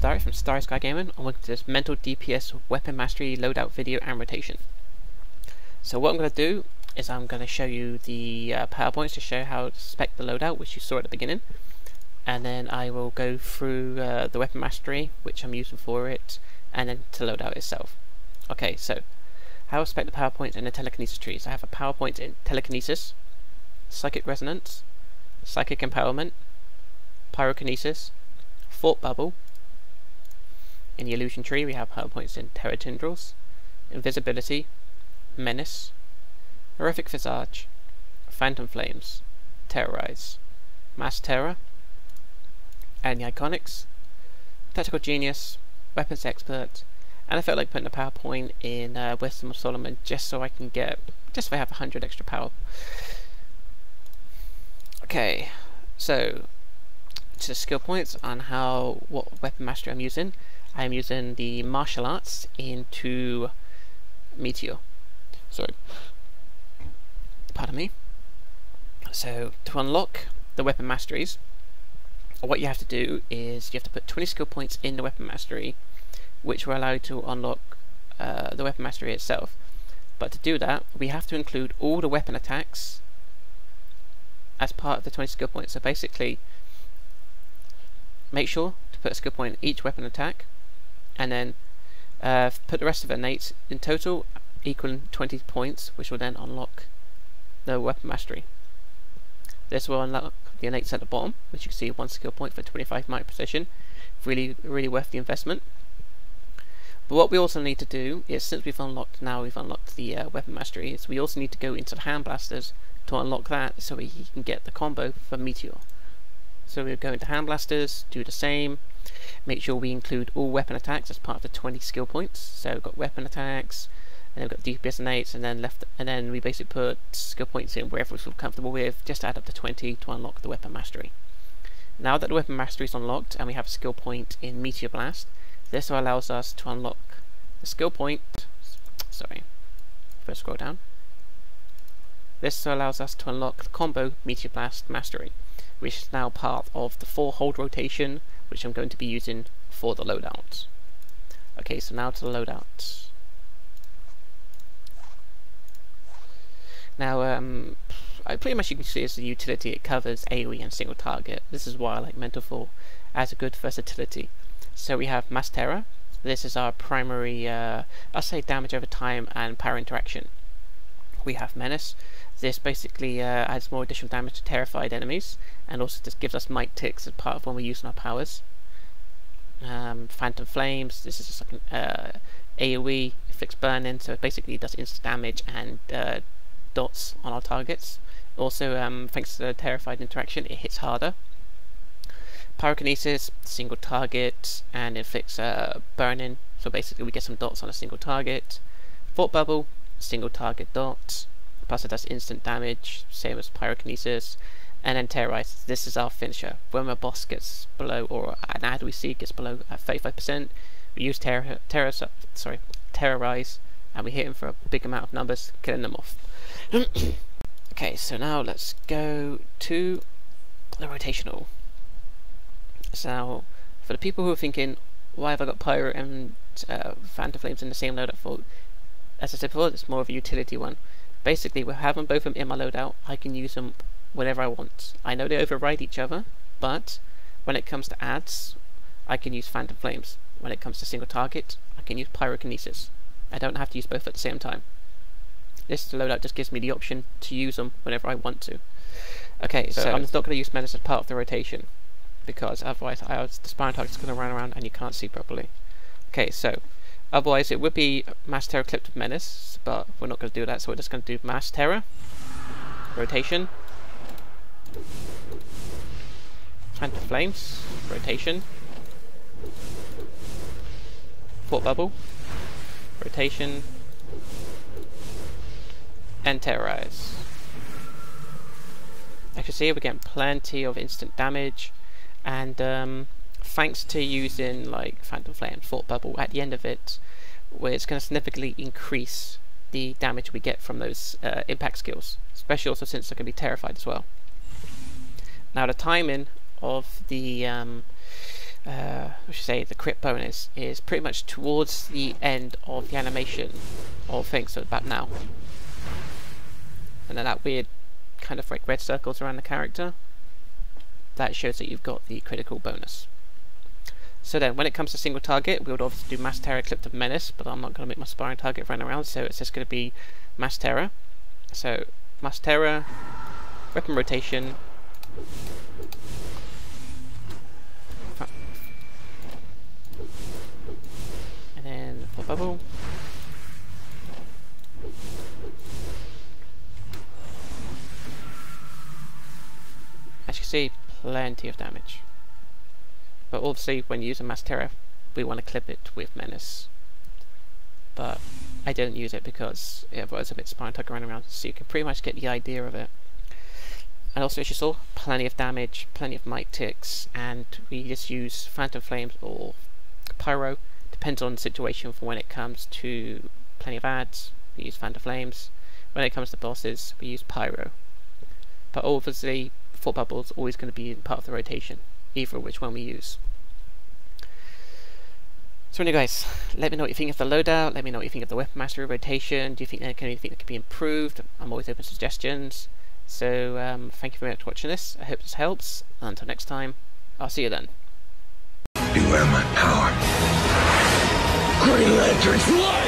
Starry from StarrySky Gaming, and welcome to this mental DPS weapon mastery loadout video and rotation. So what I'm going to do is I'm going to show you the PowerPoints to show how to spec the loadout, which you saw at the beginning, and then I will go through the weapon mastery, which I'm using for it, and then to loadout itself. Okay, so how to spec the PowerPoints and the telekinesis trees. I have a PowerPoint in telekinesis, psychic resonance, psychic empowerment, pyrokinesis, thought bubble. In the illusion tree we have PowerPoints in terror tendrils, invisibility, menace, horrific visage, phantom flames, terrorize, mass terror, and the iconics, tactical genius, weapons expert, and I felt like putting a PowerPoint in Wisdom of Solomon just so I can get, just so I have 100 extra power. Okay, so to the skill points on what weapon mastery I'm using. I'm using the martial arts into Meteor. Sorry, pardon me. So to unlock the weapon masteries, what you have to do is you have to put 20 skill points in the weapon mastery, which will allow you to unlock the weapon mastery itself. But to do that, we have to include all the weapon attacks as part of the 20 skill points. So basically, make sure to put a skill point in each weapon attack, and then put the rest of the innates in total equaling 20 points, which will then unlock the weapon mastery. This will unlock the innates at the bottom, which you can see 1 skill point for 25 might precision. Really worth the investment. But what we also need to do is, since we've unlocked the weapon mastery, is we also need to go into the hand blasters to unlock that, so we can get the combo for Meteor. So we'll go into hand blasters, do the same, make sure we include all weapon attacks as part of the 20 skill points. So we've got weapon attacks, and then we've got DPS innates, and then we basically put skill points in wherever we feel comfortable with, just to add up to 20 to unlock the weapon mastery. Now that the weapon mastery is unlocked and we have a skill point in Meteor Blast, this allows us to unlock the skill point. Sorry, first scroll down. This allows us to unlock the combo Meteor Blast Mastery, which is now part of the 4 hold rotation, which I'm going to be using for the loadout. Okay, so now to the loadout. Now, I pretty much, you can see as a utility, it covers AoE and single target. This is why I like Mental Fall as a good versatility. So we have Mass Terror. This is our primary, I'll say, damage over time and power interaction. We have Menace. This basically adds more additional damage to terrified enemies, and also just gives us might ticks as part of when we're using our powers. Phantom Flames. This is just like an AoE, inflicts burning, so it basically does instant damage and dots on our targets. Also, thanks to the terrified interaction, it hits harder. Pyrokinesis, single target, and inflicts burning, so basically we get some dots on a single target. Thought Bubble, single target dot, plus it does instant damage, same as pyrokinesis. And then terrorize. This is our finisher. When a boss gets below, or an ad we see gets below 35%, we use terrorize, and we hit him for a big amount of numbers, killing them off. Okay, so now let's go to the rotational. So now, for the people who are thinking, why have I got pyro and phantom flames in the same loadout for? As I said before, it's more of a utility one. Basically, with having both of them in my loadout, I can use them whenever I want. I know they override each other, but when it comes to ads, I can use phantom flames. When it comes to single target, I can use pyrokinesis. I don't have to use both at the same time. This loadout just gives me the option to use them whenever I want to. Okay, so I'm just not going to use Menace as part of the rotation, because otherwise the sparring target's going to run around and you can't see properly. Okay, so otherwise it would be Mass Terror clipped with Menace, but we're not going to do that, so we're just going to do Mass Terror, rotation, Phantom Flames, rotation, Thought Bubble, rotation, and terrorize. As you see, we're getting plenty of instant damage, and thanks to using like Phantom Flame, Thought Bubble at the end of it, where it's going to significantly increase the damage we get from those impact skills, especially also since they're going to be terrified as well. Now the timing of the the crit bonus is pretty much towards the end of the animation of things, so about now. And then that weird kind of like red circles around the character, that shows that you've got the critical bonus. So then, when it comes to single target, we would obviously do Mass Terror, Eclipse of Menace, but I'm not going to make my sparring target run around, so it's just going to be Mass Terror. So, Mass Terror, weapon rotation, and then Thought Bubble. As you can see, plenty of damage. But obviously, when using Mass Terror, we want to clip it with Menace. But I didn't use it because it was a bit sparring target running around, so you can pretty much get the idea of it. And also, as you saw, plenty of damage, plenty of might ticks, and we just use Phantom Flames or Pyro. Depends on the situation for when it comes to plenty of ads, we use Phantom Flames. When it comes to bosses, we use Pyro. But obviously, Thought Bubble is always going to be part of the rotation, either which one we use. So anyway guys, let me know what you think of the loadout, let me know what you think of the weapon mastery rotation, do you think there's anything that can be improved? I'm always open to suggestions. So thank you very much for watching this, I hope this helps, and until next time, I'll see you then. Beware my power. Green Lantern fly!